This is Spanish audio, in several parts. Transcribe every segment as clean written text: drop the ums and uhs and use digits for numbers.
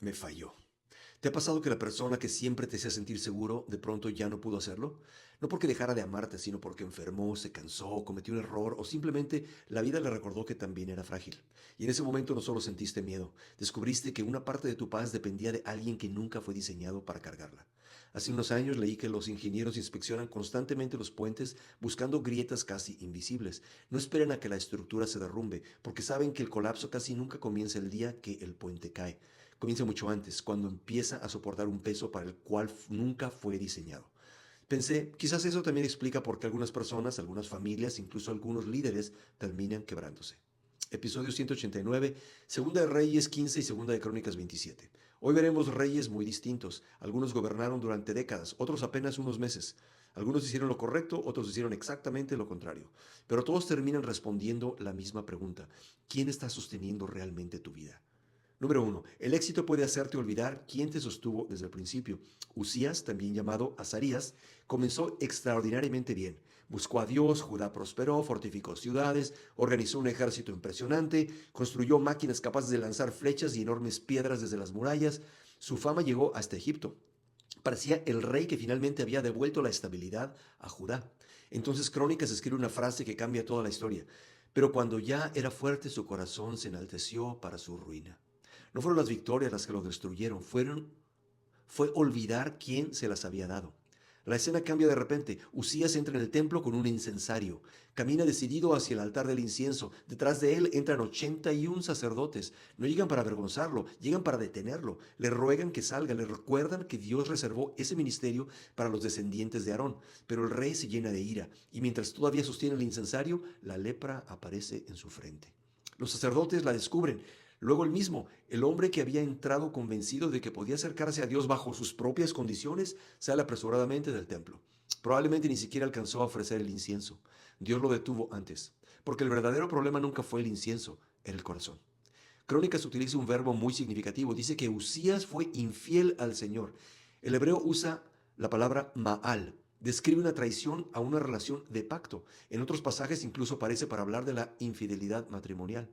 Me falló. ¿Te ha pasado que la persona que siempre te hacía sentir seguro de pronto ya no pudo hacerlo? No porque dejara de amarte, sino porque enfermó, se cansó, cometió un error o simplemente la vida le recordó que también era frágil. Y en ese momento no solo sentiste miedo, descubriste que una parte de tu paz dependía de alguien que nunca fue diseñado para cargarla. Hace unos años leí que los ingenieros inspeccionan constantemente los puentes buscando grietas casi invisibles. No esperan a que la estructura se derrumbe, porque saben que el colapso casi nunca comienza el día que el puente cae. Comienza mucho antes, cuando empieza a soportar un peso para el cual nunca fue diseñado. Pensé, quizás eso también explica por qué algunas personas, algunas familias, incluso algunos líderes terminan quebrándose. Episodio 189, Segunda de Reyes 15 y Segunda de Crónicas 27. Hoy veremos reyes muy distintos. Algunos gobernaron durante décadas, otros apenas unos meses. Algunos hicieron lo correcto, otros hicieron exactamente lo contrario. Pero todos terminan respondiendo la misma pregunta. ¿Quién está sosteniendo realmente tu vida? Número uno, el éxito puede hacerte olvidar quién te sostuvo desde el principio. Usías, también llamado Azarías, comenzó extraordinariamente bien. Buscó a Dios, Judá prosperó, fortificó ciudades, organizó un ejército impresionante, construyó máquinas capaces de lanzar flechas y enormes piedras desde las murallas. Su fama llegó hasta Egipto. Parecía el rey que finalmente había devuelto la estabilidad a Judá. Entonces Crónicas escribe una frase que cambia toda la historia. Pero cuando ya era fuerte, su corazón se enalteció para su ruina. No fueron las victorias las que lo destruyeron, fue olvidar quién se las había dado. La escena cambia de repente. Usías entra en el templo con un incensario. Camina decidido hacia el altar del incienso. Detrás de él entran 81 sacerdotes. No llegan para avergonzarlo, llegan para detenerlo. Le ruegan que salga, le recuerdan que Dios reservó ese ministerio para los descendientes de Aarón. Pero el rey se llena de ira, y mientras todavía sostiene el incensario, la lepra aparece en su frente. Los sacerdotes la descubren. Luego el mismo, el hombre que había entrado convencido de que podía acercarse a Dios bajo sus propias condiciones, sale apresuradamente del templo. Probablemente ni siquiera alcanzó a ofrecer el incienso. Dios lo detuvo antes, porque el verdadero problema nunca fue el incienso, era el corazón. Crónicas utiliza un verbo muy significativo. Dice que Usías fue infiel al Señor. El hebreo usa la palabra ma'al. Describe una traición a una relación de pacto. En otros pasajes incluso parece para hablar de la infidelidad matrimonial.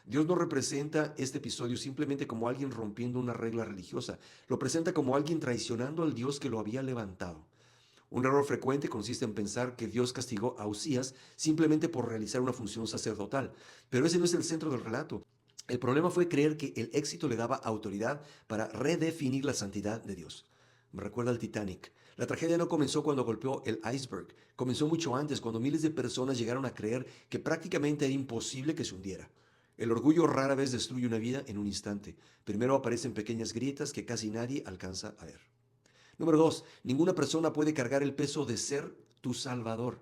Dios no representa este episodio simplemente como alguien rompiendo una regla religiosa, lo presenta como alguien traicionando al Dios que lo había levantado. Un error frecuente consiste en pensar que Dios castigó a Usías simplemente por realizar una función sacerdotal, pero ese no es el centro del relato. El problema fue creer que el éxito le daba autoridad para redefinir la santidad de Dios. Me recuerda al Titanic. La tragedia no comenzó cuando golpeó el iceberg, comenzó mucho antes, cuando miles de personas llegaron a creer que prácticamente era imposible que se hundiera. El orgullo rara vez destruye una vida en un instante. Primero aparecen pequeñas grietas que casi nadie alcanza a ver. Número dos, ninguna persona puede cargar el peso de ser tu salvador.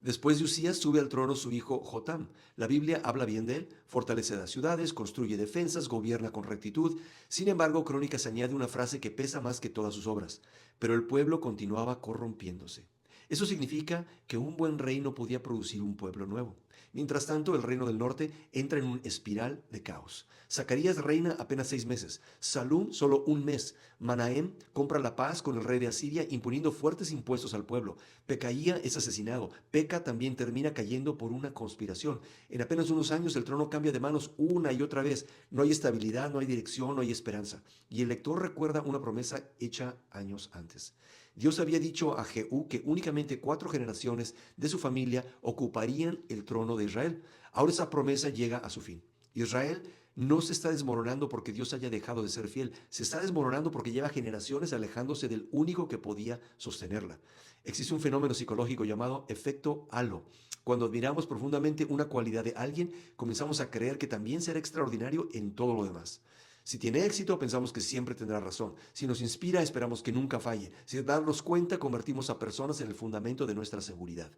Después de Usías sube al trono su hijo Jotam. La Biblia habla bien de él, fortalece las ciudades, construye defensas, gobierna con rectitud. Sin embargo, Crónicas añade una frase que pesa más que todas sus obras. Pero el pueblo continuaba corrompiéndose. Eso significa que un buen rey no podía producir un pueblo nuevo. Mientras tanto, el reino del norte entra en un espiral de caos. Zacarías reina apenas 6 meses, Salum solo un mes. Manahem compra la paz con el rey de Asiria imponiendo fuertes impuestos al pueblo. Pecaía es asesinado. Peca también termina cayendo por una conspiración. En apenas unos años el trono cambia de manos una y otra vez. No hay estabilidad, no hay dirección, no hay esperanza. Y el lector recuerda una promesa hecha años antes. Dios había dicho a Jehú que únicamente 4 generaciones de su familia ocuparían el trono de Israel. Ahora esa promesa llega a su fin. Israel no se está desmoronando porque Dios haya dejado de ser fiel, se está desmoronando porque lleva generaciones alejándose del único que podía sostenerla. Existe un fenómeno psicológico llamado efecto halo. Cuando admiramos profundamente una cualidad de alguien, comenzamos a creer que también será extraordinario en todo lo demás. Si tiene éxito, pensamos que siempre tendrá razón. Si nos inspira, esperamos que nunca falle. Sin darnos cuenta, convertimos a personas en el fundamento de nuestra seguridad.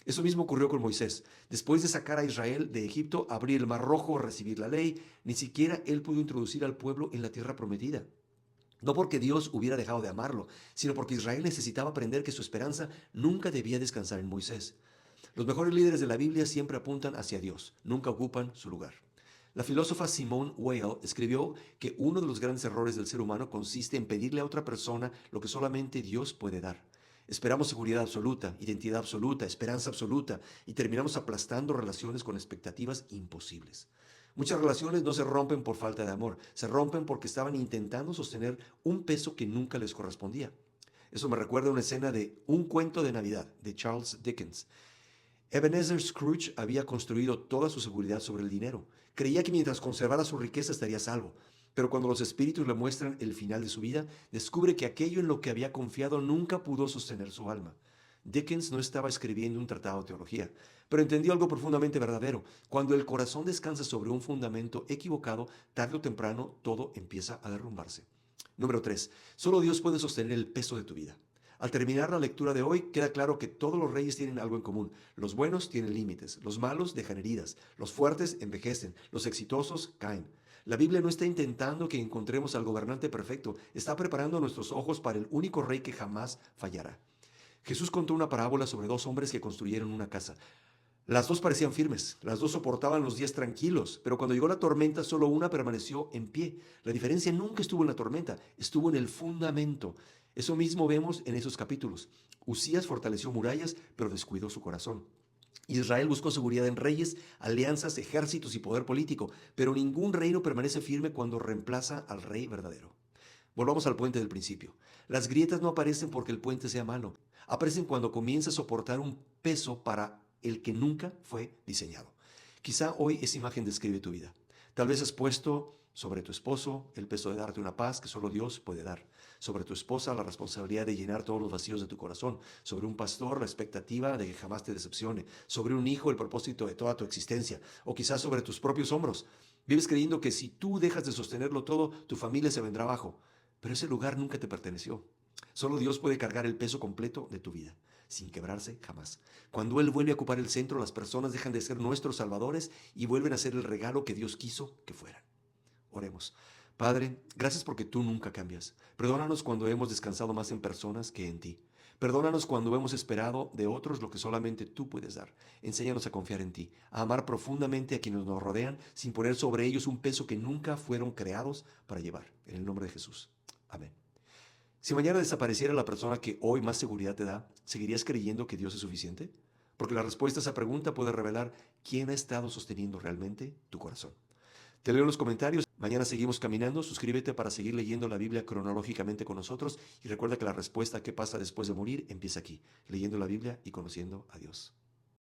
Eso mismo ocurrió con Moisés. Después de sacar a Israel de Egipto, abrir el Mar Rojo, recibir la ley, ni siquiera él pudo introducir al pueblo en la tierra prometida. No porque Dios hubiera dejado de amarlo, sino porque Israel necesitaba aprender que su esperanza nunca debía descansar en Moisés. Los mejores líderes de la Biblia siempre apuntan hacia Dios, nunca ocupan su lugar. La filósofa Simone Weil escribió que uno de los grandes errores del ser humano consiste en pedirle a otra persona lo que solamente Dios puede dar. Esperamos seguridad absoluta, identidad absoluta, esperanza absoluta y terminamos aplastando relaciones con expectativas imposibles. Muchas relaciones no se rompen por falta de amor, se rompen porque estaban intentando sostener un peso que nunca les correspondía. Eso me recuerda a una escena de Un cuento de Navidad, de Charles Dickens. Ebenezer Scrooge había construido toda su seguridad sobre el dinero. Creía que mientras conservara su riqueza estaría a salvo. Pero cuando los espíritus le muestran el final de su vida, descubre que aquello en lo que había confiado nunca pudo sostener su alma. Dickens no estaba escribiendo un tratado de teología, pero entendió algo profundamente verdadero. Cuando el corazón descansa sobre un fundamento equivocado, tarde o temprano todo empieza a derrumbarse. Número 3. Solo Dios puede sostener el peso de tu vida. Al terminar la lectura de hoy, queda claro que todos los reyes tienen algo en común. Los buenos tienen límites, los malos dejan heridas, los fuertes envejecen, los exitosos caen. La Biblia no está intentando que encontremos al gobernante perfecto, está preparando nuestros ojos para el único rey que jamás fallará. Jesús contó una parábola sobre dos hombres que construyeron una casa. Las dos parecían firmes, las dos soportaban los días tranquilos, pero cuando llegó la tormenta solo una permaneció en pie. La diferencia nunca estuvo en la tormenta, estuvo en el fundamento. Eso mismo vemos en esos capítulos. Usías fortaleció murallas, pero descuidó su corazón. Israel buscó seguridad en reyes, alianzas, ejércitos y poder político, pero ningún reino permanece firme cuando reemplaza al rey verdadero. Volvamos al puente del principio. Las grietas no aparecen porque el puente sea malo, aparecen cuando comienza a soportar un peso para el que nunca fue diseñado. Quizá hoy esa imagen describe tu vida. Tal vez has puesto sobre tu esposo el peso de darte una paz que solo Dios puede dar. Sobre tu esposa la responsabilidad de llenar todos los vacíos de tu corazón. Sobre un pastor la expectativa de que jamás te decepcione. Sobre un hijo el propósito de toda tu existencia. O quizás sobre tus propios hombros. Vives creyendo que si tú dejas de sostenerlo todo, tu familia se vendrá abajo. Pero ese lugar nunca te perteneció. Solo Dios puede cargar el peso completo de tu vida, sin quebrarse jamás. Cuando Él vuelve a ocupar el centro, las personas dejan de ser nuestros salvadores y vuelven a ser el regalo que Dios quiso que fueran. Oremos. Padre, gracias porque tú nunca cambias. Perdónanos cuando hemos descansado más en personas que en ti. Perdónanos cuando hemos esperado de otros lo que solamente tú puedes dar. Enséñanos a confiar en ti, a amar profundamente a quienes nos rodean sin poner sobre ellos un peso que nunca fueron creados para llevar. En el nombre de Jesús. Amén. Si mañana desapareciera la persona que hoy más seguridad te da, ¿seguirías creyendo que Dios es suficiente? Porque la respuesta a esa pregunta puede revelar quién ha estado sosteniendo realmente tu corazón. Te leo en los comentarios. Mañana seguimos caminando. Suscríbete para seguir leyendo la Biblia cronológicamente con nosotros. Y recuerda que la respuesta a qué pasa después de morir empieza aquí, leyendo la Biblia y conociendo a Dios.